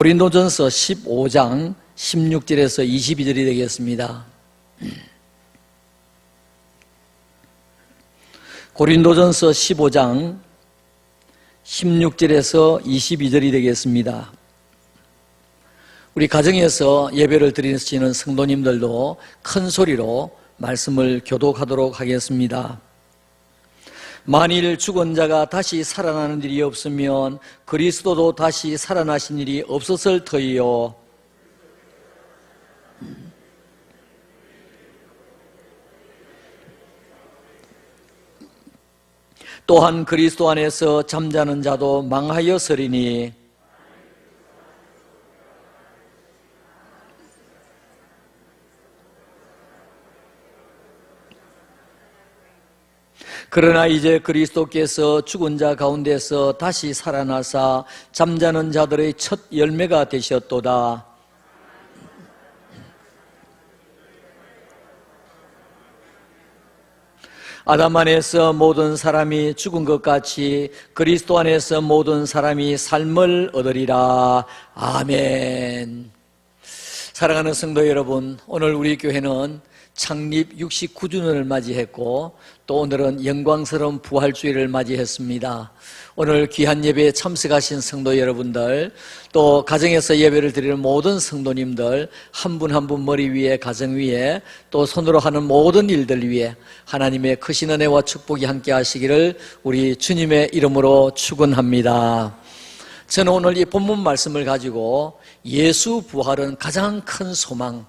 고린도전서 15장 16절에서 22절이 되겠습니다. 고린도전서 15장 16절에서 22절이 되겠습니다. 우리 가정에서 예배를 드리시는 성도님들도 큰 소리로 말씀을 교독하도록 하겠습니다. 만일 죽은 자가 다시 살아나는 일이 없으면 그리스도도 다시 살아나신 일이 없었을 터이요. 또한 그리스도 안에서 잠자는 자도 망하였으리니 그러나 이제 그리스도께서 죽은 자 가운데서 다시 살아나사 잠자는 자들의 첫 열매가 되셨도다. 아담 안에서 모든 사람이 죽은 것 같이 그리스도 안에서 모든 사람이 삶을 얻으리라. 아멘. 사랑하는 성도 여러분, 오늘 우리 교회는 창립 69주년을 맞이했고 또 오늘은 영광스러운 부활주일을 맞이했습니다. 오늘 귀한 예배에 참석하신 성도 여러분들, 또 가정에서 예배를 드리는 모든 성도님들, 한 분 한 분 머리 위에, 가정 위에, 또 손으로 하는 모든 일들 위에 하나님의 크신 은혜와 축복이 함께 하시기를 우리 주님의 이름으로 축원합니다. 저는 오늘 이 본문 말씀을 가지고 예수 부활은 가장 큰 소망,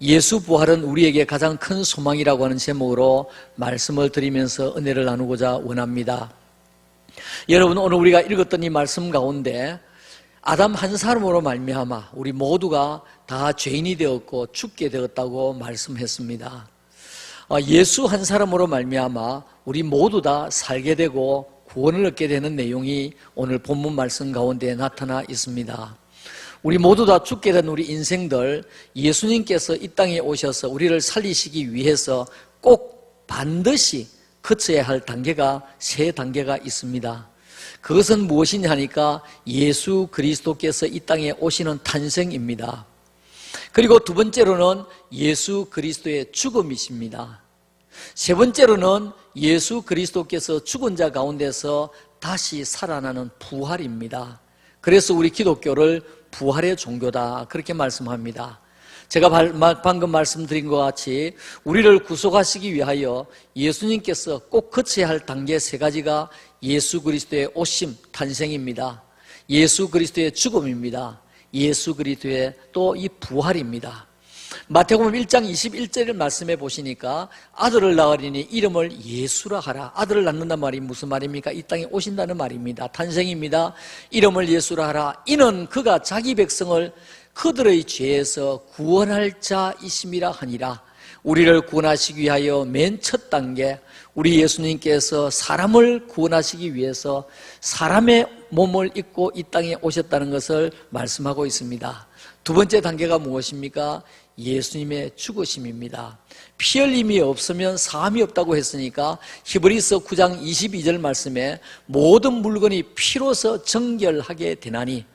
예수 부활은 우리에게 가장 큰 소망이라고 하는 제목으로 말씀을 드리면서 은혜를 나누고자 원합니다. 여러분, 오늘 우리가 읽었던 이 말씀 가운데 아담 한 사람으로 말미암아 우리 모두가 다 죄인이 되었고 죽게 되었다고 말씀했습니다. 예수 한 사람으로 말미암아 우리 모두 다 살게 되고 구원을 얻게 되는 내용이 오늘 본문 말씀 가운데 나타나 있습니다. 우리 모두 다 죽게 된 우리 인생들, 예수님께서 이 땅에 오셔서 우리를 살리시기 위해서 꼭 반드시 거쳐야 할 단계가 세 단계가 있습니다. 그것은 무엇이냐 하니까 예수 그리스도께서 이 땅에 오시는 탄생입니다. 그리고 두 번째로는 예수 그리스도의 죽음이십니다. 세 번째로는 예수 그리스도께서 죽은 자 가운데서 다시 살아나는 부활입니다. 그래서 우리 기독교를 부활의 종교다, 그렇게 말씀합니다. 제가 방금 말씀드린 것 같이 우리를 구속하시기 위하여 예수님께서 꼭 거쳐야 할 단계 세 가지가 예수 그리스도의 오심, 탄생입니다. 예수 그리스도의 죽음입니다. 예수 그리스도의 또 이 부활입니다. 마태복음 1장 21절을 말씀해 보시니까 아들을 낳으리니 이름을 예수라 하라. 아들을 낳는단 말이 무슨 말입니까? 이 땅에 오신다는 말입니다. 탄생입니다. 이름을 예수라 하라. 이는 그가 자기 백성을 그들의 죄에서 구원할 자이심이라 하니라. 우리를 구원하시기 위하여 맨 첫 단계, 우리 예수님께서 사람을 구원하시기 위해서 사람의 몸을 입고 이 땅에 오셨다는 것을 말씀하고 있습니다. 두 번째 단계가 무엇입니까? 예수님의 죽으심입니다. 피 흘림이 없으면 사함이 없다고 했으니까 히브리서 9장 22절 말씀에 모든 물건이 피로서 정결하게 되나니,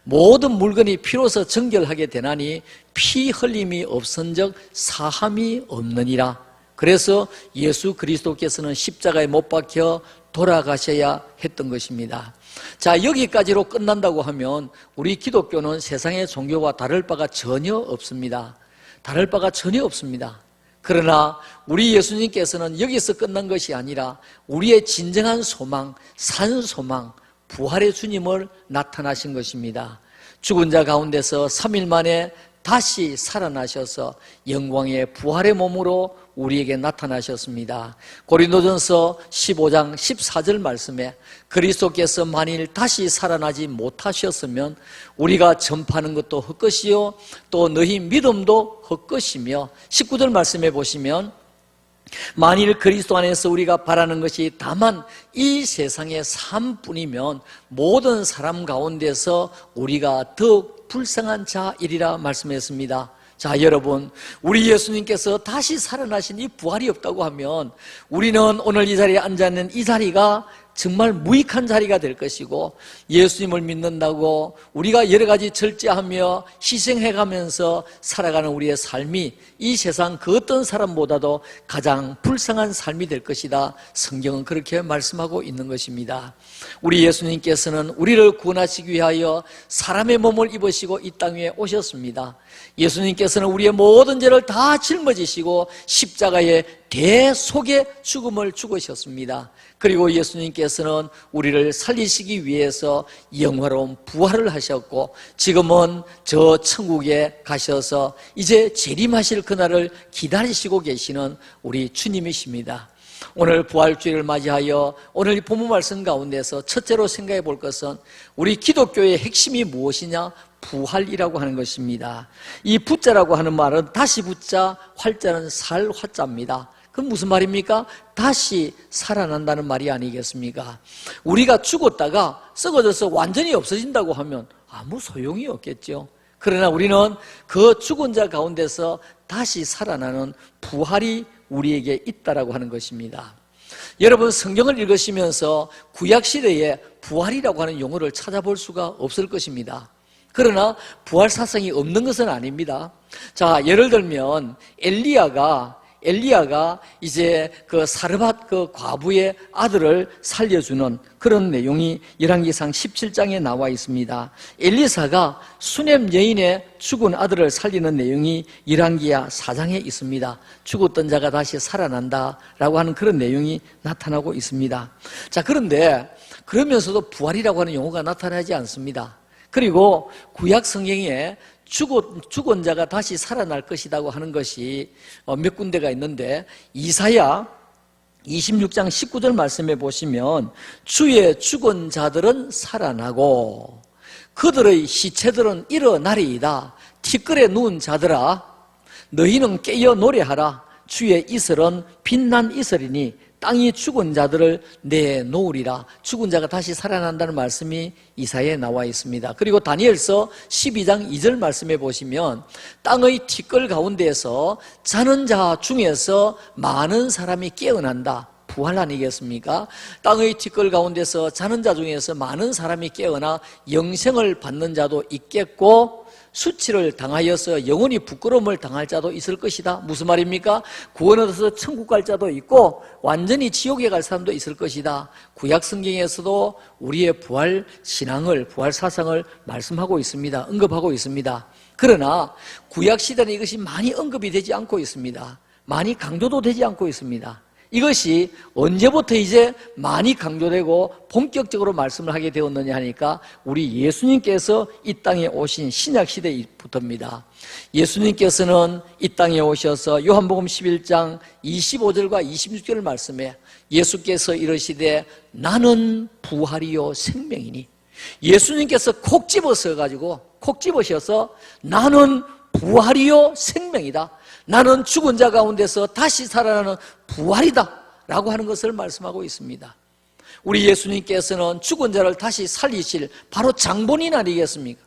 모든 물건이 피로서 정결하게 되나니 피 흘림이 없은즉 사함이 없느니라. 그래서 예수 그리스도께서는 십자가에 못 박혀 돌아가셔야 했던 것입니다. 자, 여기까지로 끝난다고 하면 우리 기독교는 세상의 종교와 다를 바가 전혀 없습니다. 다를 바가 전혀 없습니다. 그러나 우리 예수님께서는 여기서 끝난 것이 아니라 우리의 진정한 소망, 산 소망, 부활의 주님을 나타나신 것입니다. 죽은 자 가운데서 3일 만에 다시 살아나셔서 영광의 부활의 몸으로 우리에게 나타나셨습니다. 고린도전서 15장 14절 말씀에 그리스도께서 만일 다시 살아나지 못하셨으면 우리가 전파하는 것도 헛것이요 또 너희 믿음도 헛것이며, 19절 말씀해 보시면 만일 그리스도 안에서 우리가 바라는 것이 다만 이 세상의 삶뿐이면 모든 사람 가운데서 우리가 더욱 불쌍한 자이리라 말씀했습니다. 자, 여러분, 우리 예수님께서 다시 살아나신 이 부활이 없다고 하면 우리는 오늘 이 자리에 앉아있는 이 자리가 정말 무익한 자리가 될 것이고, 예수님을 믿는다고 우리가 여러 가지 절제하며 희생해가면서 살아가는 우리의 삶이 이 세상 그 어떤 사람보다도 가장 불쌍한 삶이 될 것이다. 성경은 그렇게 말씀하고 있는 것입니다. 우리 예수님께서는 우리를 구원하시기 위하여 사람의 몸을 입으시고 이 땅 위에 오셨습니다. 예수님께서는 우리의 모든 죄를 다 짊어지시고 십자가의 대속의 죽음을 죽으셨습니다. 그리고 예수님께서는 우리를 살리시기 위해서 영화로운 부활을 하셨고, 지금은 저 천국에 가셔서 이제 재림하실 그날을 기다리시고 계시는 우리 주님이십니다. 오늘 부활주일을 맞이하여 오늘 이 본문 말씀 가운데서 첫째로 생각해 볼 것은 우리 기독교의 핵심이 무엇이냐? 부활이라고 하는 것입니다. 이 부자라고 하는 말은 다시 부자, 활자는 살 화자입니다. 그럼 무슨 말입니까? 다시 살아난다는 말이 아니겠습니까? 우리가 죽었다가 썩어져서 완전히 없어진다고 하면 아무 소용이 없겠죠. 그러나 우리는 그 죽은 자 가운데서 다시 살아나는 부활이 우리에게 있다라고 하는 것입니다. 여러분, 성경을 읽으시면서 구약시대에 부활이라고 하는 용어를 찾아볼 수가 없을 것입니다. 그러나 부활 사상이 없는 것은 아닙니다. 자, 예를 들면 엘리야가 이제 그 사르밧 그 과부의 아들을 살려주는 그런 내용이 열왕기상 17장에 나와 있습니다. 엘리사가 수넴 여인의 죽은 아들을 살리는 내용이 열왕기야 4장에 있습니다. 죽었던 자가 다시 살아난다라고 하는 그런 내용이 나타나고 있습니다. 자, 그런데 그러면서도 부활이라고 하는 용어가 나타나지 않습니다. 그리고 구약 성경에 죽은 자가 다시 살아날 것이라고 하는 것이 몇 군데가 있는데, 이사야 26장 19절 말씀에 보시면 주의 죽은 자들은 살아나고 그들의 시체들은 일어나리이다. 티끌에 누운 자들아, 너희는 깨어 노래하라. 주의 이슬은 빛난 이슬이니 땅이 죽은 자들을 내놓으리라. 죽은 자가 다시 살아난다는 말씀이 이사야에 나와 있습니다. 그리고 다니엘서 12장 2절 말씀에 보시면 땅의 티끌 가운데에서 자는 자 중에서 많은 사람이 깨어난다. 부활 아니겠습니까? 땅의 티끌 가운데서 자는 자 중에서 많은 사람이 깨어나 영생을 받는 자도 있겠고, 수치를 당하여서 영원히 부끄러움을 당할 자도 있을 것이다. 무슨 말입니까? 구원 얻어서 천국 갈 자도 있고 완전히 지옥에 갈 사람도 있을 것이다. 구약 성경에서도 우리의 부활 신앙을, 부활 사상을 말씀하고 있습니다. 언급하고 있습니다. 그러나 구약 시대는 이것이 많이 언급이 되지 않고 있습니다. 많이 강조도 되지 않고 있습니다. 이것이 언제부터 이제 많이 강조되고 본격적으로 말씀을 하게 되었느냐 하니까 우리 예수님께서 이 땅에 오신 신약시대부터입니다. 예수님께서는 이 땅에 오셔서 요한복음 11장 25절과 26절 말씀에 예수께서 이르시되 나는 부활이요 생명이니, 예수님께서 콕 집으셔서 나는 부활이요 생명이다. 나는 죽은 자 가운데서 다시 살아나는 부활이다 라고 하는 것을 말씀하고 있습니다. 우리 예수님께서는 죽은 자를 다시 살리실 바로 장본인 아니겠습니까?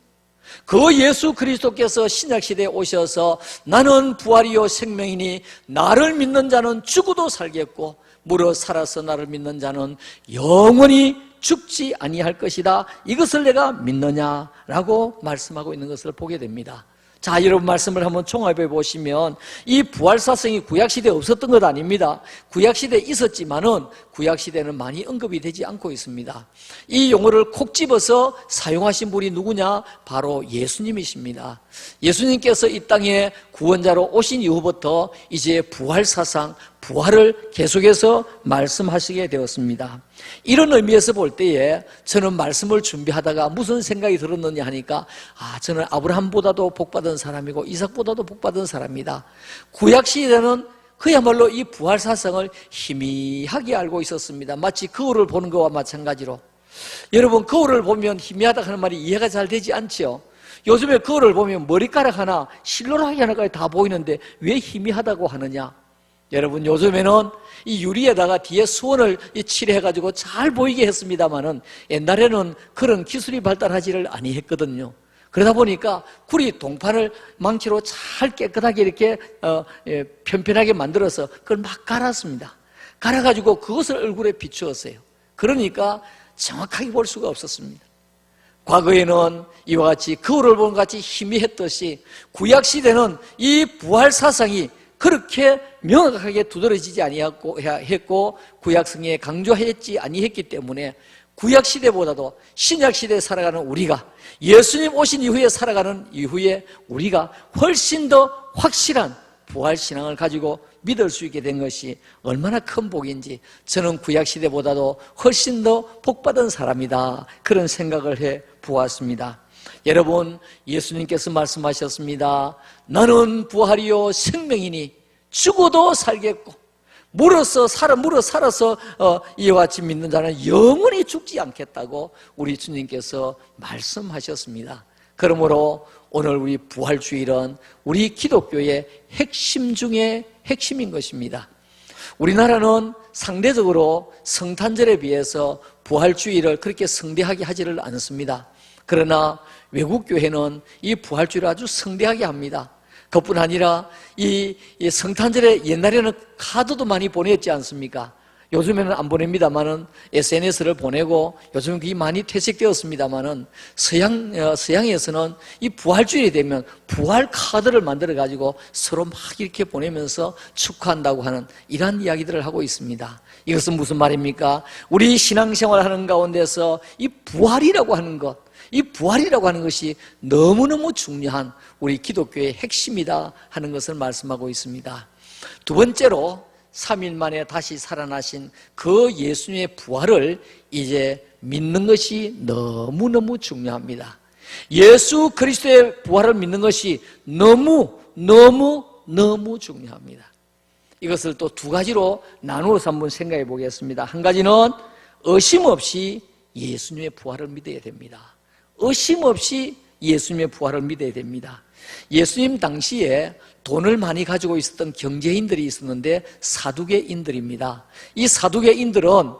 그 예수 그리스도께서 신약시대에 오셔서 나는 부활이요 생명이니 나를 믿는 자는 죽어도 살겠고 무릇 살아서 나를 믿는 자는 영원히 죽지 아니할 것이다. 이것을 내가 믿느냐라고 말씀하고 있는 것을 보게 됩니다. 자, 여러분 말씀을 한번 종합해 보시면 이 부활사성이 구약시대에 없었던 것 아닙니다. 구약시대에 있었지만은 구약시대에는 많이 언급이 되지 않고 있습니다. 이 용어를 콕 집어서 사용하신 분이 누구냐? 바로 예수님이십니다. 예수님께서 이 땅에 구원자로 오신 이후부터 이제 부활사상, 부활을 계속해서 말씀하시게 되었습니다. 이런 의미에서 볼 때에 저는 말씀을 준비하다가 무슨 생각이 들었느냐 하니까 저는 아브라함보다도 복받은 사람이고 이삭보다도 복받은 사람이다. 구약시대는 그야말로 이 부활사상을 희미하게 알고 있었습니다. 마치 거울을 보는 것과 마찬가지로. 여러분, 거울을 보면 희미하다 하는 말이 이해가 잘 되지 않죠? 요즘에 거울을 보면 머리카락 하나, 실로라기 하나까지 다 보이는데 왜 희미하다고 하느냐? 여러분, 요즘에는 이 유리에다가 뒤에 수건을 칠해가지고 잘 보이게 했습니다만은 옛날에는 그런 기술이 발달하지를 아니했거든요. 그러다 보니까 구리 동판을 망치로 잘 깨끗하게 이렇게 편편하게 만들어서 그걸 막 갈았습니다. 갈아가지고 그것을 얼굴에 비추었어요. 그러니까 정확하게 볼 수가 없었습니다. 과거에는 이와 같이 거울을 보는 것 같이 희미했듯이 구약시대는 이 부활 사상이 그렇게 명확하게 두드러지지 아니했고 구약성에 강조했지 아니했기 때문에 구약시대보다도 신약시대에 살아가는 우리가 예수님 오신 이후에 살아가는 이후에 우리가 훨씬 더 확실한 부활신앙을 가지고 믿을 수 있게 된 것이 얼마나 큰 복인지 저는 구약시대보다도 훨씬 더 복받은 사람이다 그런 생각을 해 보았습니다. 여러분, 예수님께서 말씀하셨습니다. 나는 부활이요 생명이니 죽어도 살겠고 물어 살아서 이와 같이 믿는 자는 영원히 죽지 않겠다고 우리 주님께서 말씀하셨습니다. 그러므로 오늘 우리 부활주일은 우리 기독교의 핵심 중에 핵심인 것입니다. 우리나라는 상대적으로 성탄절에 비해서 부활주일을 그렇게 성대하게 하지를 않습니다. 그러나 외국 교회는 이 부활주일을 아주 성대하게 합니다. 그뿐 아니라 이 성탄절에 옛날에는 카드도 많이 보냈지 않습니까? 요즘에는 안 보냅니다만은 SNS를 보내고 요즘은 그게 많이 퇴색되었습니다만은 서양에서는 이 부활주일이 되면 부활 카드를 만들어 가지고 서로 막 이렇게 보내면서 축하한다고 하는 이러한 이야기들을 하고 있습니다. 이것은 무슨 말입니까? 우리 신앙생활 하는 가운데서 이 부활이라고 하는 것이 너무너무 중요한 우리 기독교의 핵심이다 하는 것을 말씀하고 있습니다. 두 번째로 3일 만에 다시 살아나신 그 예수님의 부활을 이제 믿는 것이 너무너무 중요합니다. 예수 그리스도의 부활을 믿는 것이 너무 중요합니다. 이것을 또 두 가지로 나누어서 한번 생각해 보겠습니다. 한 가지는 의심 없이 예수님의 부활을 믿어야 됩니다. 의심 없이 예수님의 부활을 믿어야 됩니다. 예수님 당시에 돈을 많이 가지고 있었던 경제인들이 있었는데 사두개인들입니다. 이 사두개인들은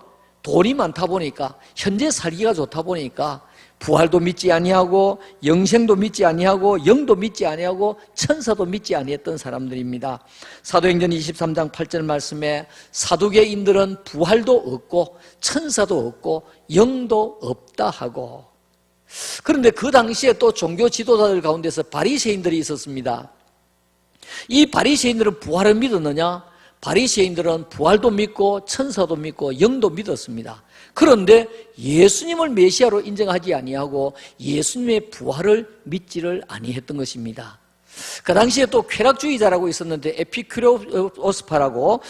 돈이 많다 보니까 현재 살기가 좋다 보니까 부활도 믿지 아니하고 영생도 믿지 아니하고 영도 믿지 아니하고 천사도 믿지 아니했던 사람들입니다. 사도행전 23장 8절 말씀에 사두개인들은 부활도 없고 천사도 없고 영도 없다 하고, 그런데 그 당시에 또 종교 지도자들 가운데서 바리새인들이 있었습니다. 이 바리새인들은 부활을 믿었느냐? 바리새인들은 부활도 믿고 천사도 믿고 영도 믿었습니다. 그런데 예수님을 메시아로 인정하지 아니하고 예수님의 부활을 믿지를 아니했던 것입니다. 그 당시에 또 쾌락주의자라고 있었는데 에피큐로스파라고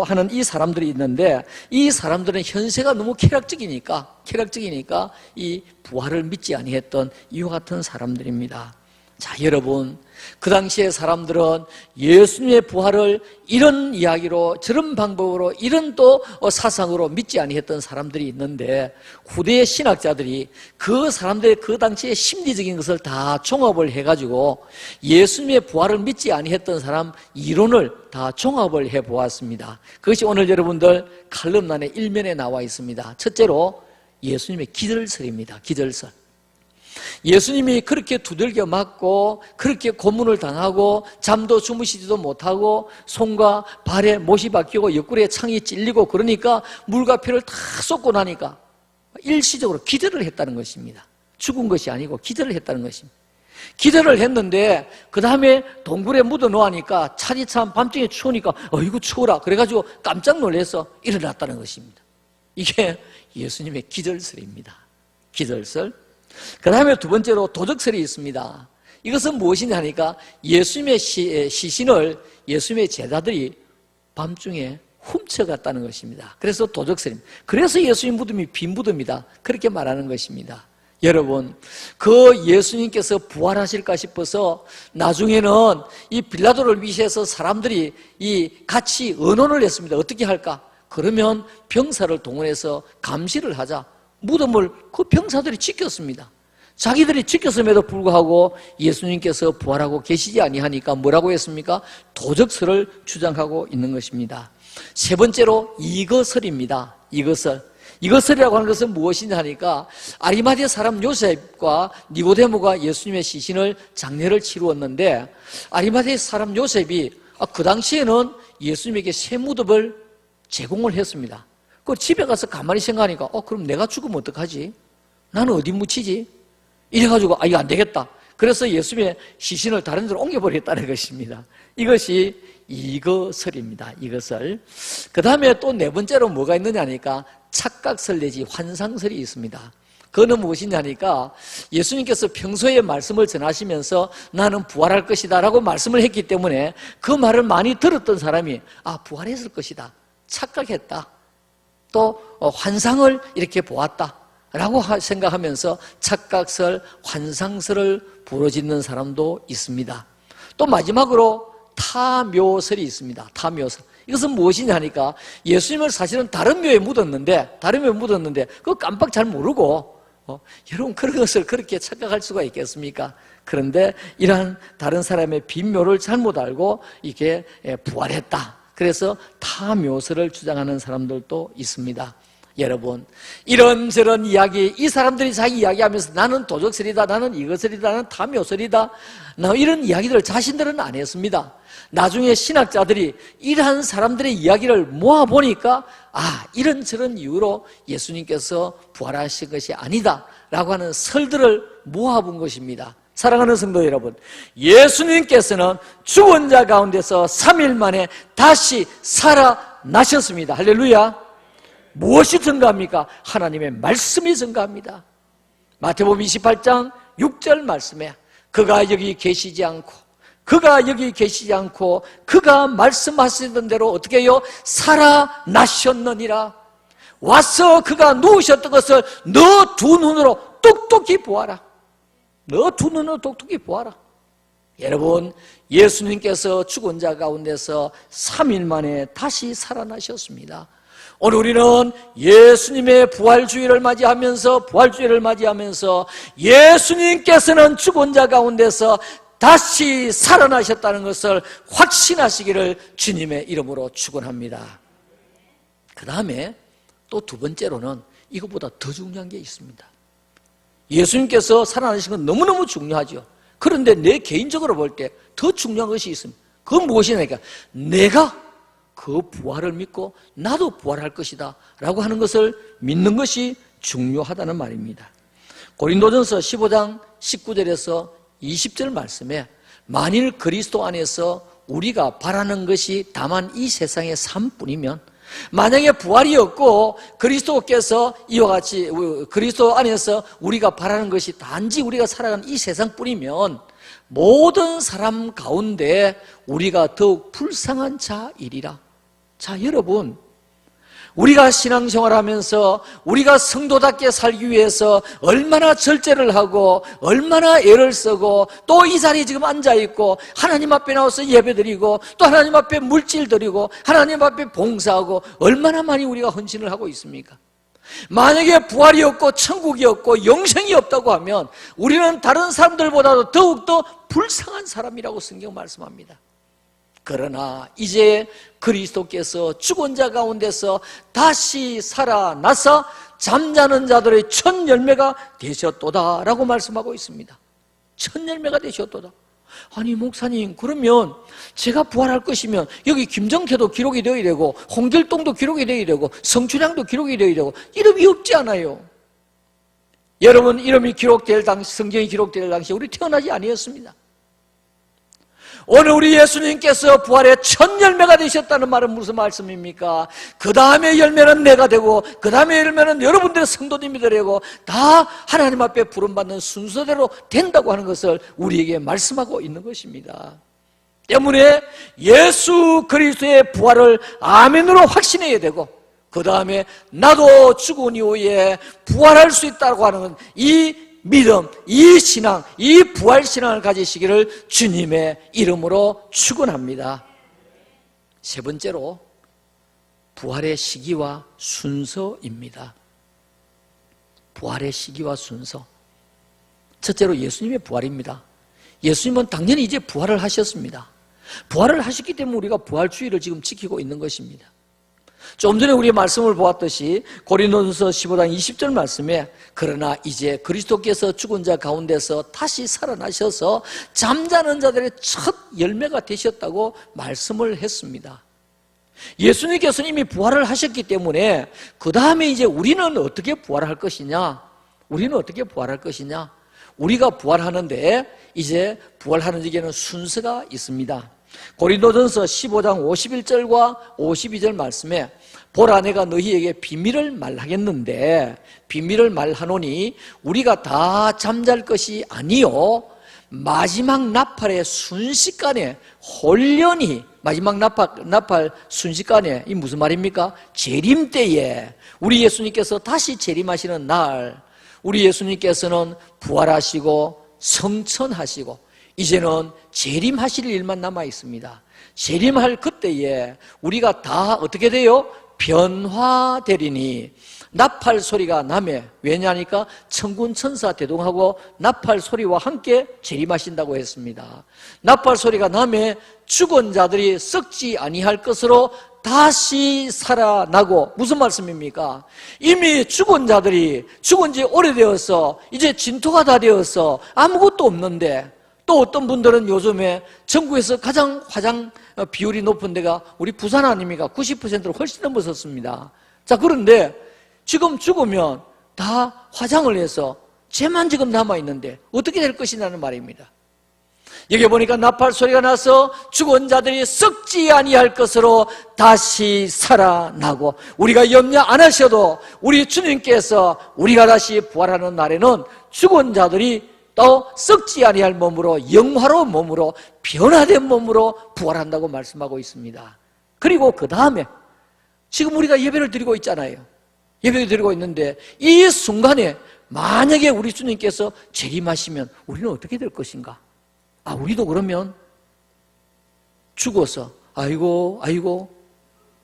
하는 이 사람들이 있는데 이 사람들은 현세가 너무 쾌락적이니까 이 부활을 믿지 아니했던 이와 같은 사람들입니다. 자, 여러분, 그 당시의 사람들은 예수님의 부활을 이런 이야기로 저런 방법으로 이런 또 사상으로 믿지 아니했던 사람들이 있는데 후대의 신학자들이 그 사람들의 그 당시의 심리적인 것을 다 종합을 해가지고 예수님의 부활을 믿지 아니했던 사람 이론을 다 종합을 해보았습니다. 그것이 오늘 여러분들 칼럼란의 일면에 나와 있습니다. 첫째로 예수님의 기절설입니다. 기절설. 예수님이 그렇게 두들겨 맞고 그렇게 고문을 당하고 잠도 주무시지도 못하고 손과 발에 못이 박히고 옆구리에 창이 찔리고 그러니까 물과 피를 다 쏟고 나니까 일시적으로 기절을 했다는 것입니다. 죽은 것이 아니고 기절을 했다는 것입니다. 기절을 했는데 그 다음에 동굴에 묻어 놓으니까 차디찬 밤중에 추우니까 이거 추워라 그래가지고 깜짝 놀라서 일어났다는 것입니다. 이게 예수님의 기절설입니다. 기절설. 그 다음에 두 번째로 도적설이 있습니다. 이것은 무엇이냐 하니까 예수님의 시신을 예수님의 제자들이 밤중에 훔쳐갔다는 것입니다. 그래서 도적설입니다. 그래서 예수님 무덤이 빈 무덤이다 그렇게 말하는 것입니다. 여러분, 그 예수님께서 부활하실까 싶어서 나중에는 이 빌라도를 위시해서 사람들이 같이 의논을 했습니다. 어떻게 할까? 그러면 병사를 동원해서 감시를 하자. 무덤을 그 병사들이 지켰습니다. 자기들이 지켰음에도 불구하고 예수님께서 부활하고 계시지 아니하니까 뭐라고 했습니까? 도적설을 주장하고 있는 것입니다. 세 번째로 이거설입니다. 이거설이라고 하는 것은 무엇이냐 하니까 아리마대 사람 요셉과 니고데모가 예수님의 시신을 장례를 치루었는데 아리마대 사람 요셉이 그 당시에는 예수님에게 새 무덤을 제공을 했습니다. 그 집에 가서 가만히 생각하니까 그럼 내가 죽으면 어떡하지? 나는 어디 묻히지? 이래가지고 이거 안 되겠다. 그래서 예수님의 시신을 다른 데로 옮겨버렸다는 것입니다. 이것이 이것설입니다. 이것설. 그 다음에 또 네 번째로 뭐가 있느냐니까 착각설 내지 환상설이 있습니다. 그거는 무엇이냐니까 예수님께서 평소에 말씀을 전하시면서 나는 부활할 것이다 라고 말씀을 했기 때문에 그 말을 많이 들었던 사람이 부활했을 것이다 착각했다. 또 환상을 이렇게 보았다 라고 생각하면서 착각설, 환상설을 부르짖는 사람도 있습니다. 또 마지막으로 타묘설이 있습니다. 타묘설. 이것은 무엇이냐니까 예수님을 사실은 다른 묘에 묻었는데 그거 깜빡 잘 모르고 여러분 그런 것을 그렇게 착각할 수가 있겠습니까? 그런데 이러한 다른 사람의 빈묘를 잘못 알고 이게 부활했다. 그래서 타묘설을 주장하는 사람들도 있습니다. 여러분 이런저런 이야기 이 사람들이 자기 이야기하면서 나는 도적설이다 나는 이것설이다 나는 타묘설이다 이런 이야기들을 자신들은 안 했습니다. 나중에 신학자들이 이러한 사람들의 이야기를 모아보니까 이런저런 이유로 예수님께서 부활하신 것이 아니다 라고 하는 설들을 모아본 것입니다. 사랑하는 성도 여러분, 예수님께서는 죽은 자 가운데서 3일 만에 다시 살아나셨습니다. 할렐루야. 무엇이 증가합니까? 하나님의 말씀이 증가합니다. 마태복음 28장 6절 말씀에 그가 여기 계시지 않고 그가 말씀하시던 대로 어떻게 해요? 살아나셨느니라. 와서 그가 누우셨던 것을 너 두 눈으로 똑똑히 보아라. 너 두 눈으로 똑똑히 보아라. 여러분 예수님께서 죽은 자 가운데서 3일 만에 다시 살아나셨습니다. 오늘 우리는 예수님의 부활주의를 맞이하면서 예수님께서는 죽은 자 가운데서 다시 살아나셨다는 것을 확신하시기를 주님의 이름으로 축원합니다. 그 다음에 또 두 번째로는 이것보다 더 중요한 게 있습니다. 예수님께서 살아나신 건 너무너무 중요하죠. 그런데 내 개인적으로 볼 때 더 중요한 것이 있습니다. 그건 무엇이냐니까 내가 그 부활을 믿고 나도 부활할 것이다 라고 하는 것을 믿는 것이 중요하다는 말입니다. 고린도전서 15장 19절에서 20절 말씀에 만일 그리스도 안에서 우리가 바라는 것이 다만 이 세상의 삶뿐이면 만약에 부활이 없고 그리스도께서 이와 같이 그리스도 안에서 우리가 바라는 것이 단지 우리가 살아가는 이 세상뿐이면 모든 사람 가운데 우리가 더욱 불쌍한 자이리라. 자, 여러분 우리가 신앙생활하면서 우리가 성도답게 살기 위해서 얼마나 절제를 하고 얼마나 애를 쓰고 또 이 자리에 지금 앉아있고 하나님 앞에 나와서 예배드리고 또 하나님 앞에 물질 드리고 하나님 앞에 봉사하고 얼마나 많이 우리가 헌신을 하고 있습니까? 만약에 부활이 없고 천국이 없고 영생이 없다고 하면 우리는 다른 사람들보다도 더욱더 불쌍한 사람이라고 성경 말씀합니다. 그러나 이제 그리스도께서 죽은 자 가운데서 다시 살아나서 잠자는 자들의 첫 열매가 되셨도다 라고 말씀하고 있습니다. 첫 열매가 되셨도다. 아니 목사님 그러면 제가 부활할 것이면 여기 김정태도 기록이 되어야 되고 홍길동도 기록이 되어야 되고 성춘향도 기록이 되어야 되고 이름이 없지 않아요. 여러분 이름이 기록될 당시 성경이 기록될 당시 우리 태어나지 아니었습니다. 오늘 우리 예수님께서 부활의 첫 열매가 되셨다는 말은 무슨 말씀입니까? 그 다음에 열매는 내가 되고 그 다음에 열매는 여러분들의 성도님이 되고 다 하나님 앞에 부름받는 순서대로 된다고 하는 것을 우리에게 말씀하고 있는 것입니다. 때문에 예수 그리스도의 부활을 아멘으로 확신해야 되고 그 다음에 나도 죽은 이후에 부활할 수 있다고 하는 이 믿음, 이 신앙, 이 부활신앙을 가지시기를 주님의 이름으로 축원합니다. 세 번째로 부활의 시기와 순서입니다. 부활의 시기와 순서. 첫째로 예수님의 부활입니다. 예수님은 당연히 이제 부활을 하셨습니다. 부활을 하셨기 때문에 우리가 부활주의를 지금 지키고 있는 것입니다. 좀 전에 우리 말씀을 보았듯이 고린도전서 15장 20절 말씀에 그러나 이제 그리스도께서 죽은 자 가운데서 다시 살아나셔서 잠자는 자들의 첫 열매가 되셨다고 말씀을 했습니다. 예수님께서는 이미 부활을 하셨기 때문에 그 다음에 이제 우리는 어떻게 부활할 것이냐? 우리는 어떻게 부활할 것이냐? 우리가 부활하는데 이제 부활하는 데에는 순서가 있습니다. 고린도전서 15장 51절과 52절 말씀에 보라 내가 너희에게 비밀을 말하겠는데 비밀을 말하노니 우리가 다 잠잘 것이 아니요 마지막 나팔의 순식간에 홀련히 마지막 나팔 순식간에 이 무슨 말입니까? 재림 때에 우리 예수님께서 다시 재림하시는 날 우리 예수님께서는 부활하시고 성천하시고 이제는 재림하실 일만 남아 있습니다. 재림할 그때에 우리가 다 어떻게 돼요? 변화되리니 나팔 소리가 나매 왜냐하니까 천군 천사 대동하고 나팔 소리와 함께 재림하신다고 했습니다. 나팔 소리가 나매 죽은 자들이 썩지 아니할 것으로 다시 살아나고 무슨 말씀입니까? 이미 죽은 자들이 죽은 지 오래되어서 이제 진토가 다 되어서 아무것도 없는데 또 어떤 분들은 요즘에 전국에서 가장 화장 비율이 높은 데가 우리 부산 아닙니까? 90%로 훨씬 넘어섰습니다. 자, 그런데 지금 죽으면 다 화장을 해서 죄만 지금 남아있는데 어떻게 될 것이냐는 말입니다. 여기 보니까 나팔 소리가 나서 죽은 자들이 썩지 아니할 것으로 다시 살아나고 우리가 염려 안 하셔도 우리 주님께서 우리가 다시 부활하는 날에는 죽은 자들이 또 썩지 아니할 몸으로 영화로운 몸으로 변화된 몸으로 부활한다고 말씀하고 있습니다. 그리고 그 다음에 지금 우리가 예배를 드리고 있잖아요. 예배를 드리고 있는데 이 순간에 만약에 우리 주님께서 재림하시면 우리는 어떻게 될 것인가? 우리도 그러면 죽어서 아이고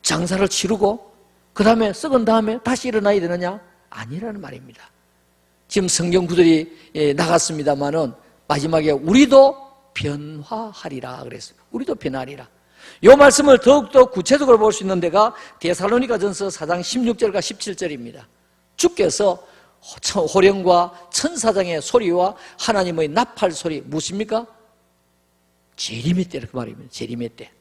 장사를 치르고 그 다음에 썩은 다음에 다시 일어나야 되느냐? 아니라는 말입니다. 지금 성경 구절이 나갔습니다마는 마지막에 우리도 변화하리라 그랬습니다. 우리도 변화하리라. 이 말씀을 더욱더 구체적으로 볼 수 있는 데가 데살로니가전서 4장 16절과 17절입니다. 주께서 호령과 천사장의 소리와 하나님의 나팔 소리 무엇입니까? 재림의 때 그 말입니다. 재림의 때.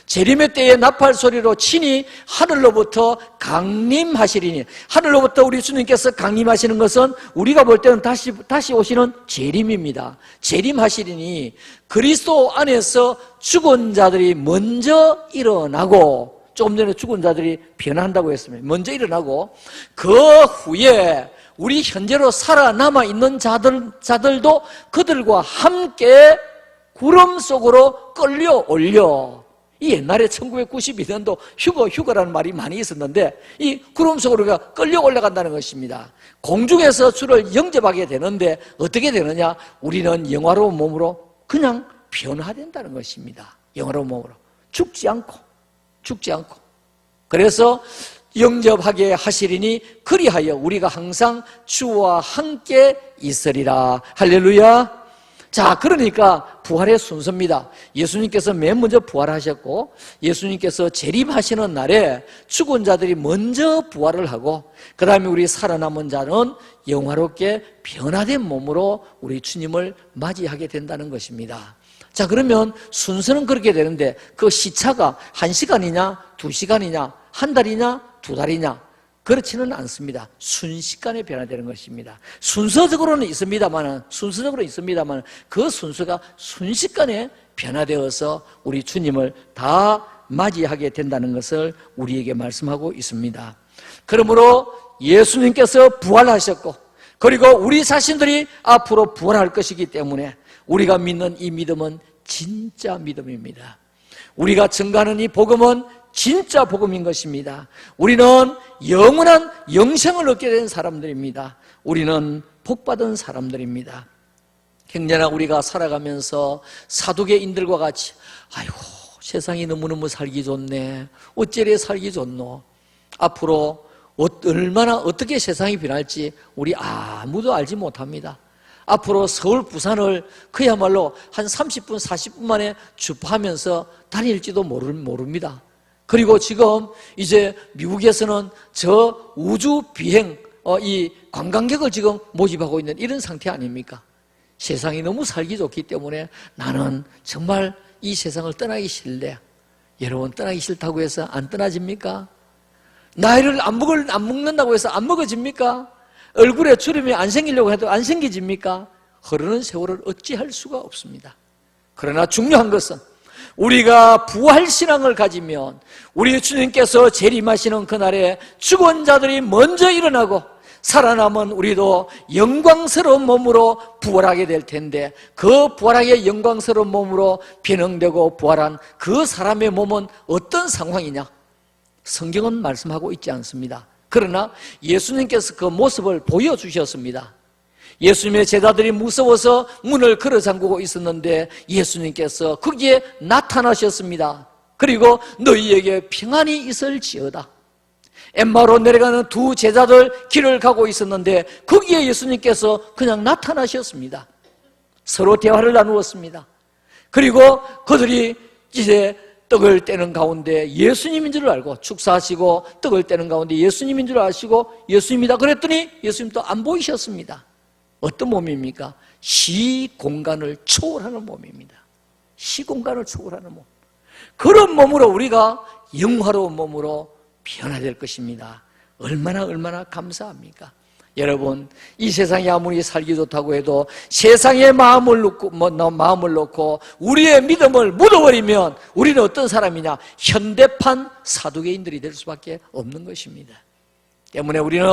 재림의 때의 나팔 소리로 친히 하늘로부터 강림하시리니 하늘로부터 우리 주님께서 강림하시는 것은 우리가 볼 때는 다시 오시는 재림입니다. 재림하시리니 그리스도 안에서 죽은 자들이 먼저 일어나고 조금 전에 죽은 자들이 변한다고 했습니다. 먼저 일어나고 그 후에 우리 현재로 살아남아 있는 자들도 그들과 함께 구름 속으로 끌려 올려 이 옛날에 1992년도 휴거라는 말이 많이 있었는데 이 구름 속으로 끌려 올라간다는 것입니다. 공중에서 주를 영접하게 되는데 어떻게 되느냐? 우리는 영화로운 몸으로 그냥 변화된다는 것입니다. 영화로운 몸으로 죽지 않고 그래서 영접하게 하시리니 그리하여 우리가 항상 주와 함께 있으리라. 할렐루야. 자, 그러니까 부활의 순서입니다. 예수님께서 맨 먼저 부활하셨고 예수님께서 재림하시는 날에 죽은 자들이 먼저 부활을 하고 그 다음에 우리 살아남은 자는 영화롭게 변화된 몸으로 우리 주님을 맞이하게 된다는 것입니다. 자, 그러면 순서는 그렇게 되는데 그 시차가 1시간이냐 2시간이냐 한 달이냐 2달이냐 그렇지는 않습니다. 순식간에 변화되는 것입니다. 순서적으로는 있습니다만 그 순서가 순식간에 변화되어서 우리 주님을 다 맞이하게 된다는 것을 우리에게 말씀하고 있습니다. 그러므로 예수님께서 부활하셨고 그리고 우리 자신들이 앞으로 부활할 것이기 때문에 우리가 믿는 이 믿음은 진짜 믿음입니다. 우리가 증거하는 이 복음은 진짜 복음인 것입니다. 우리는 영원한 영생을 얻게 된 사람들입니다. 우리는 복받은 사람들입니다. 형제나 우리가 살아가면서 사두개인들과 같이 아이고 세상이 너무너무 살기 좋네, 어째래 살기 좋노, 앞으로 얼마나 어떻게 세상이 변할지 우리 아무도 알지 못합니다. 앞으로 서울 부산을 그야말로 한 30분 40분 만에 주파하면서 다닐지도 모릅니다. 그리고 지금 이제 미국에서는 저 우주 비행 이 관광객을 지금 모집하고 있는 이런 상태 아닙니까? 세상이 너무 살기 좋기 때문에 나는 정말 이 세상을 떠나기 싫네. 여러분, 떠나기 싫다고 해서 안 떠나집니까? 나이를 안 먹는다고 해서 안 먹어집니까? 얼굴에 주름이 안 생기려고 해도 안 생기집니까? 흐르는 세월을 어찌할 수가 없습니다. 그러나 중요한 것은 우리가 부활신앙을 가지면 우리 주님께서 재림하시는 그날에 죽은 자들이 먼저 일어나고 살아남은 우리도 영광스러운 몸으로 부활하게 될 텐데, 그 부활하게 영광스러운 몸으로 변형되고 부활한 그 사람의 몸은 어떤 상황이냐? 성경은 말씀하고 있지 않습니다. 그러나 예수님께서 그 모습을 보여주셨습니다. 예수님의 제자들이 무서워서 문을 걸어 잠그고 있었는데 예수님께서 거기에 나타나셨습니다. 그리고 너희에게 평안이 있을지어다. 엠마로 내려가는 두 제자들 길을 가고 있었는데 거기에 예수님께서 그냥 나타나셨습니다. 서로 대화를 나누었습니다. 그리고 그들이 이제 떡을 떼는 가운데 예수님인 줄 알고, 축사하시고 떡을 떼는 가운데 예수님인 줄 아시고 예수님이다 그랬더니 예수님도 안 보이셨습니다. 어떤 몸입니까? 시공간을 초월하는 몸입니다. 시공간을 초월하는 몸. 그런 몸으로 우리가 영화로운 몸으로 변화될 것입니다. 얼마나 감사합니까? 여러분, 이 세상이 아무리 살기 좋다고 해도 세상에 마음을 놓고 우리의 믿음을 묻어버리면 우리는 어떤 사람이냐? 현대판 사두개인들이 될 수밖에 없는 것입니다. 때문에 우리는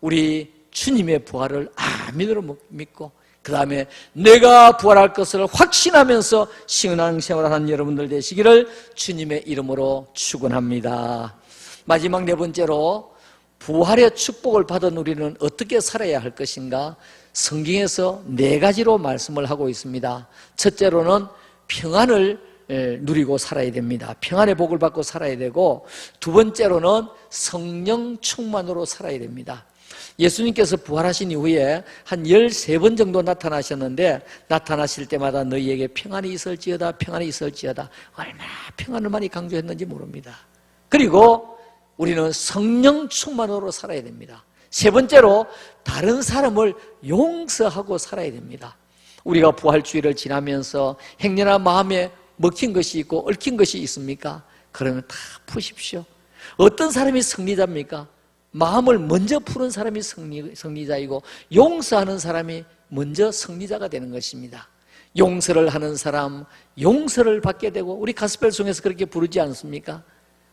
우리 주님의 부활을 아멘으로 믿고, 그 다음에 내가 부활할 것을 확신하면서 신앙생활을 하는 여러분들 되시기를 주님의 이름으로 축원합니다. 마지막 네 번째로, 부활의 축복을 받은 우리는 어떻게 살아야 할 것인가? 성경에서 네 가지로 말씀을 하고 있습니다. 첫째로는 평안을 누리고 살아야 됩니다. 평안의 복을 받고 살아야 되고, 두 번째로는 성령 충만으로 살아야 됩니다. 예수님께서 부활하신 이후에 한 13번 정도 나타나셨는데, 나타나실 때마다 너희에게 평안이 있을지어다, 평안이 있을지어다. 얼마나 평안을 많이 강조했는지 모릅니다. 그리고 우리는 성령 충만으로 살아야 됩니다. 세 번째로, 다른 사람을 용서하고 살아야 됩니다. 우리가 부활주의를 지나면서 행여나 마음에 먹힌 것이 있고 얽힌 것이 있습니까? 그러면 다 푸십시오. 어떤 사람이 승리자입니까? 마음을 먼저 푸는 사람이 승리자이고, 용서하는 사람이 먼저 승리자가 되는 것입니다. 용서를 하는 사람, 용서를 받게 되고, 우리 가스펠송에서 그렇게 부르지 않습니까?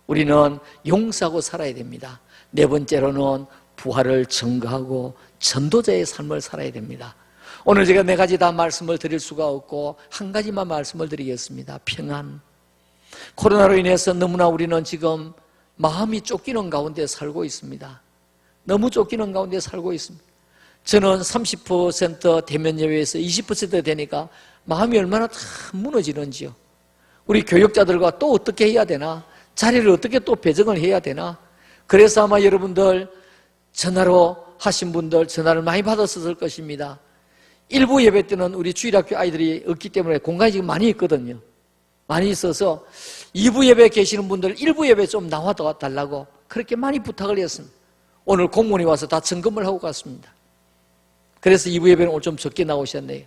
우리는 용서하고 살아야 됩니다. 네 번째로는 부활을 증거하고 전도자의 삶을 살아야 됩니다. 오늘 제가 네 가지 다 말씀을 드릴 수가 없고 한 가지만 말씀을 드리겠습니다. 평안. 코로나로 인해서 너무나 우리는 지금 마음이 쫓기는 가운데 살고 있습니다. 너무 쫓기는 가운데 살고 있습니다. 저는 30% 대면 예배에서 20% 되니까 마음이 얼마나 다 무너지는지요. 우리 교육자들과 또 어떻게 해야 되나? 자리를 어떻게 또 배정을 해야 되나? 그래서 아마 여러분들 전화로 하신 분들 전화를 많이 받았을 것입니다. 일부 예배 때는 우리 주일학교 아이들이 없기 때문에 공간이 지금 많이 있거든요. 많이 있어서 2부 예배 계시는 분들 1부 예배 좀 나와달라고 그렇게 많이 부탁을 했습니다. 오늘 공무원이 와서 다 점검을 하고 갔습니다. 그래서 2부 예배는 오늘 좀 적게 나오셨네요.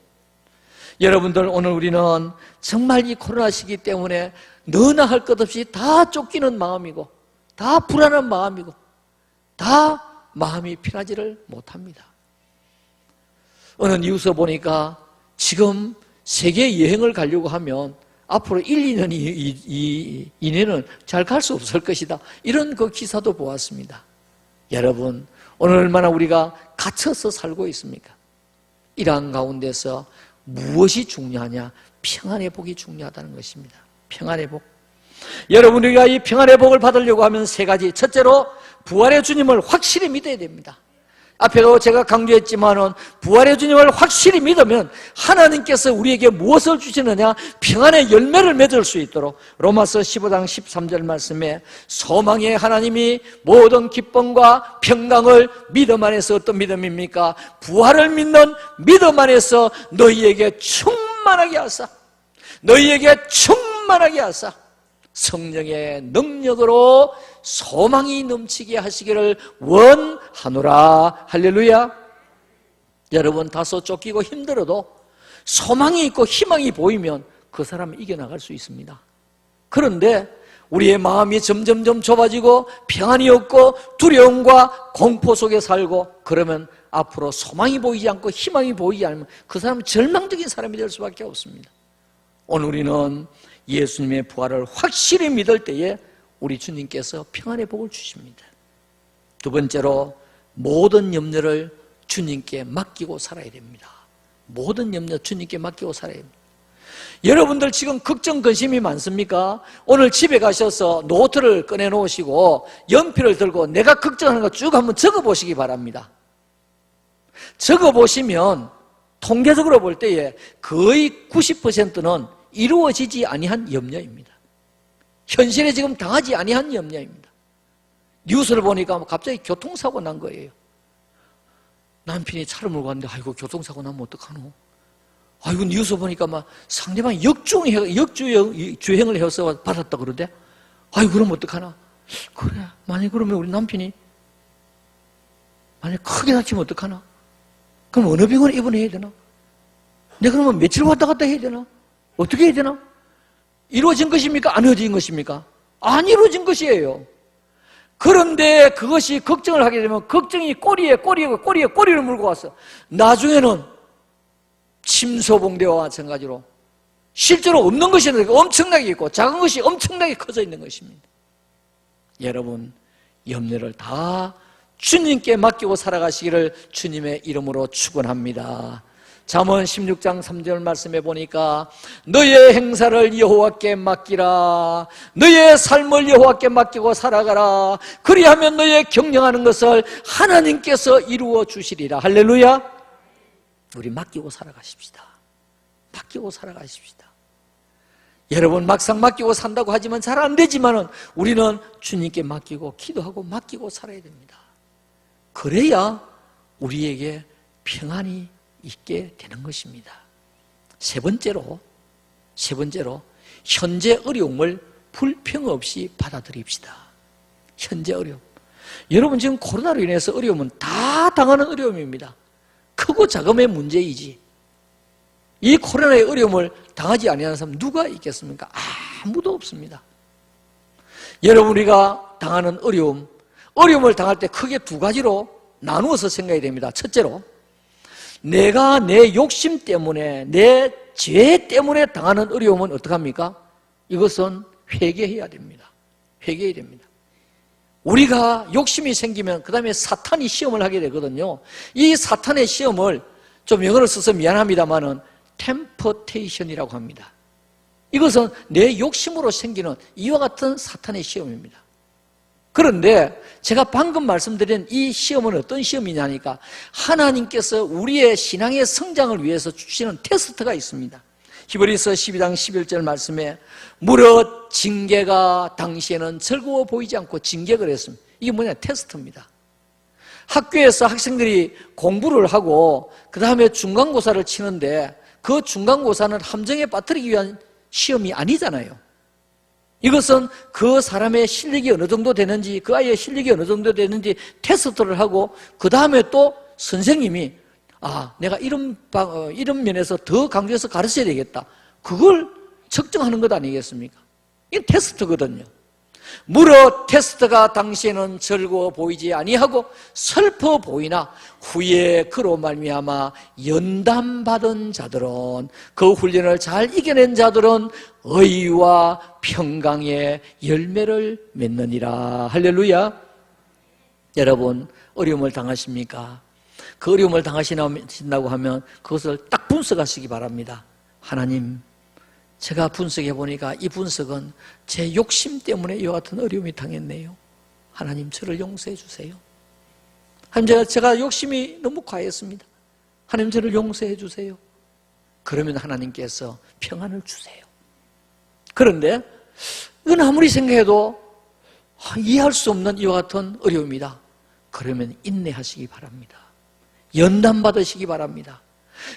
여러분들, 오늘 우리는 정말 이 코로나 시기 때문에 너나 할 것 없이 다 쫓기는 마음이고, 다 불안한 마음이고, 다 마음이 편하지를 못합니다. 어느 뉴스 보니까 지금 세계 여행을 가려고 하면 앞으로 1, 2년 이내는 잘 갈 수 없을 것이다. 이런 그 기사도 보았습니다. 여러분, 오늘 얼마나 우리가 갇혀서 살고 있습니까? 이러한 가운데서 무엇이 중요하냐? 평안의 복이 중요하다는 것입니다. 평안의 복. 여러분, 우리가 이 평안의 복을 받으려고 하면 세 가지. 첫째로, 부활의 주님을 확실히 믿어야 됩니다. 앞에도 제가 강조했지만은 부활의 주님을 확실히 믿으면 하나님께서 우리에게 무엇을 주시느냐? 평안의 열매를 맺을 수 있도록, 로마서 15장 13절 말씀에 소망의 하나님이 모든 기쁨과 평강을 믿음 안에서, 어떤 믿음입니까? 부활을 믿는 믿음 안에서 너희에게 충만하게 하사, 너희에게 충만하게 하사 성령의 능력으로 소망이 넘치게 하시기를 원하노라. 할렐루야. 여러분, 다소 쫓기고 힘들어도 소망이 있고 희망이 보이면 그 사람은 이겨나갈 수 있습니다. 그런데 우리의 마음이 점점점 좁아지고 평안이 없고 두려움과 공포 속에 살고, 그러면 앞으로 소망이 보이지 않고 희망이 보이지 않으면 그 사람은 절망적인 사람이 될 수밖에 없습니다. 오늘 우리는 예수님의 부활을 확실히 믿을 때에 우리 주님께서 평안의 복을 주십니다. 두 번째로, 모든 염려를 주님께 맡기고 살아야 됩니다. 모든 염려 주님께 맡기고 살아야 됩니다. 여러분들 지금 걱정 근심이 많습니까? 오늘 집에 가셔서 노트를 꺼내놓으시고 연필을 들고 내가 걱정하는 거 쭉 한번 적어보시기 바랍니다. 적어보시면 통계적으로 볼 때에 거의 90%는 이루어지지 아니한 염려입니다. 현실에 지금 당하지 아니한 염려입니다. 뉴스를 보니까 갑자기 교통사고 난 거예요. 남편이 차를 몰고 갔는데, 아이고 교통사고 나면 어떡하노? 아이고 뉴스 보니까 막 상대방이 역주행을 해서 받았다 그러대. 아이고 그럼 어떡하나? 그래, 만약 그러면 우리 남편이 만약 크게 다치면 어떡하나? 그럼 어느 병원에 입원해야 되나? 내가 그러면 며칠 왔다 갔다 해야 되나? 어떻게 해야 되나? 이루어진 것입니까? 안 이루어진 것입니까? 안 이루어진 것이에요. 그런데 그것이 걱정을 하게 되면 걱정이 꼬리를 물고 왔어. 나중에는 침소봉대와 마찬가지로 실제로 없는 것이 엄청나게 있고 작은 것이 엄청나게 커져 있는 것입니다. 여러분, 염려를 다 주님께 맡기고 살아가시기를 주님의 이름으로 축원합니다. 잠언 16장 3절 말씀에 보니까 너의 행사를 여호와께 맡기라, 너의 삶을 여호와께 맡기고 살아가라, 그리하면 너의 경영하는 것을 하나님께서 이루어 주시리라. 할렐루야. 우리 맡기고 살아가십시다. 맡기고 살아가십시다. 여러분, 막상 맡기고 산다고 하지만 잘 안 되지만은 우리는 주님께 맡기고 기도하고 맡기고 살아야 됩니다. 그래야 우리에게 평안이 있게 되는 것입니다. 세 번째로 현재 어려움을 불평 없이 받아들입시다. 현재 어려움. 여러분, 지금 코로나로 인해서 어려움은 다 당하는 어려움입니다. 크고 작음의 문제이지, 이 코로나의 어려움을 당하지 아니하는 사람 누가 있겠습니까? 아무도 없습니다. 여러분, 우리가 당하는 어려움을 당할 때 크게 두 가지로 나누어서 생각해야 됩니다. 첫째로, 내가 내 욕심 때문에, 내 죄 때문에 당하는 어려움은 어떡합니까? 이것은 회개해야 됩니다. 회개해야 됩니다. 우리가 욕심이 생기면 그 다음에 사탄이 시험을 하게 되거든요. 이 사탄의 시험을 좀 영어를 써서 미안합니다만은 템퍼테이션이라고 합니다. 이것은 내 욕심으로 생기는 이와 같은 사탄의 시험입니다. 그런데 제가 방금 말씀드린 이 시험은 어떤 시험이냐니까, 하나님께서 우리의 신앙의 성장을 위해서 주시는 테스트가 있습니다. 히브리서 12장 11절 말씀에 무릇 징계가 당시에는 즐거워 보이지 않고 징계를 했습니다. 이게 뭐냐? 테스트입니다. 학교에서 학생들이 공부를 하고 그 다음에 중간고사를 치는데 그 중간고사는 함정에 빠뜨리기 위한 시험이 아니잖아요. 이것은 그 사람의 실력이 어느 정도 되는지, 그 아이의 실력이 어느 정도 되는지 테스트를 하고 그 다음에 또 선생님이 내가 이런 면에서 더 강조해서 가르쳐야 되겠다, 그걸 측정하는 것 아니겠습니까? 이게 테스트거든요. 무릇 테스트가 당시에는 즐거워 보이지 아니하고 슬퍼 보이나 후에 그로 말미암아 연단받은 자들은, 그 훈련을 잘 이겨낸 자들은 의와 평강의 열매를 맺느니라. 할렐루야. 여러분, 어려움을 당하십니까? 그 어려움을 당하신다고 하면 그것을 딱 분석하시기 바랍니다. 하나님, 제가 분석해 보니까 이 분석은 제 욕심 때문에 이와 같은 어려움이 당했네요. 하나님, 저를 용서해 주세요. 하나님, 제가 욕심이 너무 과했습니다. 하나님, 저를 용서해 주세요. 그러면 하나님께서 평안을 주세요. 그런데 이건 아무리 생각해도 이해할 수 없는 이와 같은 어려움이다. 그러면 인내하시기 바랍니다. 연단 받으시기 바랍니다.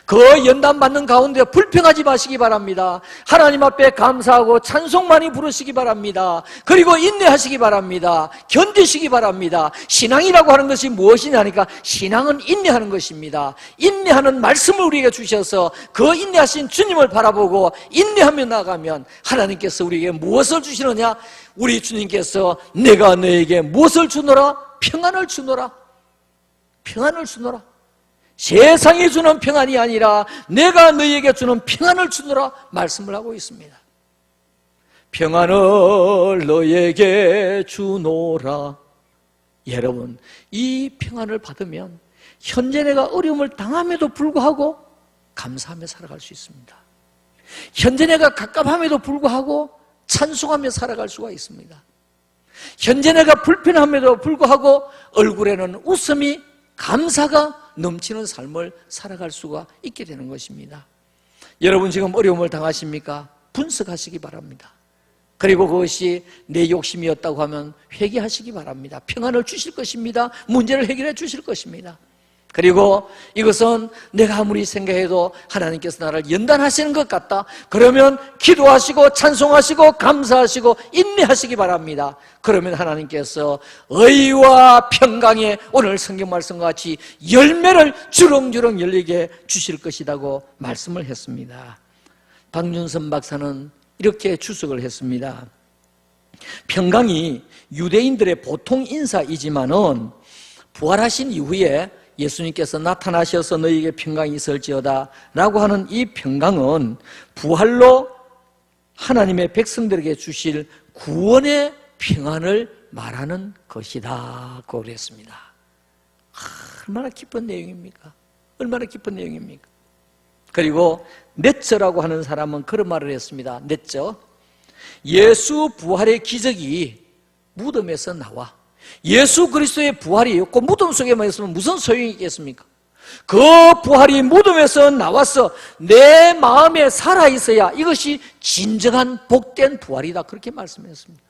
그 연단 받는 가운데 불평하지 마시기 바랍니다. 하나님 앞에 감사하고 찬송 많이 부르시기 바랍니다. 그리고 인내하시기 바랍니다. 견디시기 바랍니다. 신앙이라고 하는 것이 무엇이냐니까 신앙은 인내하는 것입니다. 인내하는 말씀을 우리에게 주셔서 그 인내하신 주님을 바라보고 인내하며 나가면 하나님께서 우리에게 무엇을 주시느냐? 우리 주님께서 내가 너에게 무엇을 주노라? 평안을 주노라. 평안을 주노라. 세상이 주는 평안이 아니라 내가 너희에게 주는 평안을 주노라 말씀을 하고 있습니다. 평안을 너희에게 주노라. 여러분, 이 평안을 받으면 현재 내가 어려움을 당함에도 불구하고 감사하며 살아갈 수 있습니다. 현재 내가 갑갑함에도 불구하고 찬송하며 살아갈 수가 있습니다. 현재 내가 불편함에도 불구하고 얼굴에는 웃음이, 감사가 넘치는 삶을 살아갈 수가 있게 되는 것입니다. 여러분 지금 어려움을 당하십니까? 분석하시기 바랍니다. 그리고 그것이 내 욕심이었다고 하면 회개하시기 바랍니다. 평안을 주실 것입니다. 문제를 해결해 주실 것입니다. 그리고 이것은 내가 아무리 생각해도 하나님께서 나를 연단하시는 것 같다. 그러면 기도하시고 찬송하시고 감사하시고 인내하시기 바랍니다. 그러면 하나님께서 의와 평강의 오늘 성경 말씀과 같이 열매를 주렁주렁 열리게 주실 것이라고 말씀을 했습니다. 박윤선 박사는 이렇게 추석을 했습니다. 평강이 유대인들의 보통 인사이지만은 부활하신 이후에 예수님께서 나타나셔서 너희에게 평강이 있을지어다 라고 하는 이 평강은 부활로 하나님의 백성들에게 주실 구원의 평안을 말하는 것이다 고 그랬습니다. 얼마나 기쁜 내용입니까? 얼마나 기쁜 내용입니까? 그리고 넷저라고 하는 사람은 그런 말을 했습니다. 넷저, 예수 부활의 기적이 무덤에서 나와 예수 그리스도의 부활이 없고 무덤 속에만 있으면 무슨 소용이 있겠습니까? 그 부활이 무덤에서 나와서 내 마음에 살아있어야 이것이 진정한 복된 부활이다 그렇게 말씀했습니다.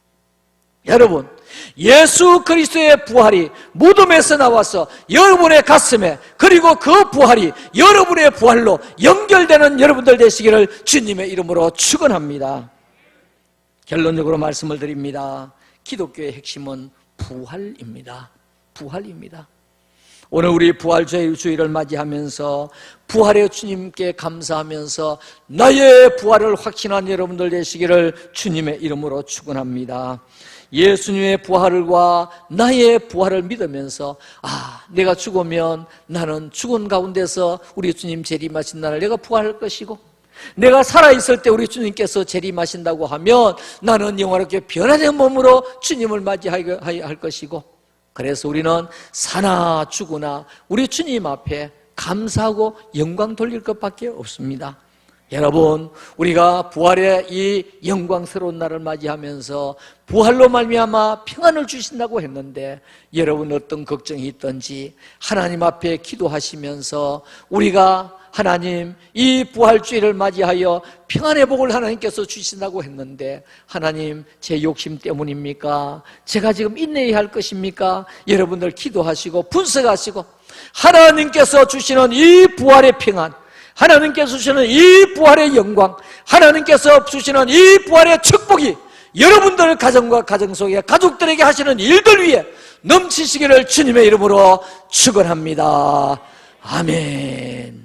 여러분, 예수 그리스도의 부활이 무덤에서 나와서 여러분의 가슴에, 그리고 그 부활이 여러분의 부활로 연결되는 여러분들 되시기를 주님의 이름으로 축원합니다. 결론적으로 말씀을 드립니다. 기독교의 핵심은 부활입니다. 부활입니다. 오늘 우리 부활주의를 맞이하면서 부활의 주님께 감사하면서 나의 부활을 확신한 여러분들 되시기를 주님의 이름으로 축원합니다. 예수님의 부활과 나의 부활을 믿으면서 내가 죽으면 나는 죽은 가운데서 우리 주님 재림하신 날을 내가 부활할 것이고, 내가 살아있을 때 우리 주님께서 재림하신다고 하면 나는 영화롭게 변화된 몸으로 주님을 맞이해야 할 것이고, 그래서 우리는 사나 죽으나 우리 주님 앞에 감사하고 영광 돌릴 것밖에 없습니다. 여러분, 우리가 부활의 이 영광스러운 날을 맞이하면서 부활로 말미암아 평안을 주신다고 했는데, 여러분 어떤 걱정이 있든지 하나님 앞에 기도하시면서 우리가 하나님 이 부활주의를 맞이하여 평안의 복을 하나님께서 주신다고 했는데, 하나님 제 욕심 때문입니까? 제가 지금 인내해야 할 것입니까? 여러분들 기도하시고 분석하시고 하나님께서 주시는 이 부활의 평안, 하나님께서 주시는 이 부활의 영광, 하나님께서 주시는 이 부활의 축복이 여러분들 가정과 가정 속에 가족들에게 하시는 일들 위해 넘치시기를 주님의 이름으로 축원합니다. 아멘.